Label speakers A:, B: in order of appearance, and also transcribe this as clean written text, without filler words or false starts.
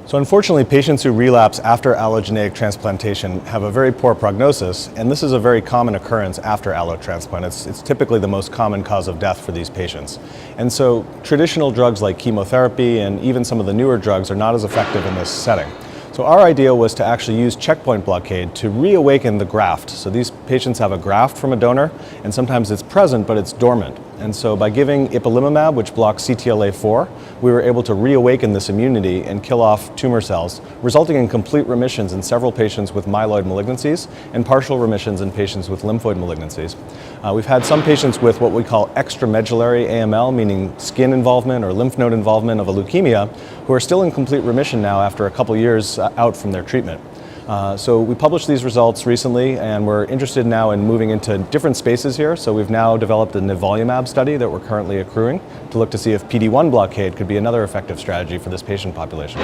A: So unfortunately, patients who relapse after allogeneic transplantation have a very poor prognosis, and this is a very common occurrence after allotransplant. It's typically the most common cause of death for these patients. And so traditional drugs like chemotherapy and even some of the newer drugs are not as effective in this setting. So our idea was to actually use checkpoint blockade to reawaken the graft. So these patients have a graft from a donor, and sometimes it's present, but it's dormant. And so by giving ipilimumab, which blocks CTLA-4, we were able to reawaken this immunity and kill off tumor cells, resulting in complete remissions in several patients with myeloid malignancies and partial remissions in patients with lymphoid malignancies. We've had some patients with what we call extramedullary AML, meaning skin involvement or lymph node involvement of a leukemia, who are still in complete remission now after a couple years out from their treatment. So we published these results recently, and we're interested now in moving into different spaces here. So we've now developed a nivolumab study that we're currently accruing to look to see if PD-1 blockade could be another effective strategy for this patient population.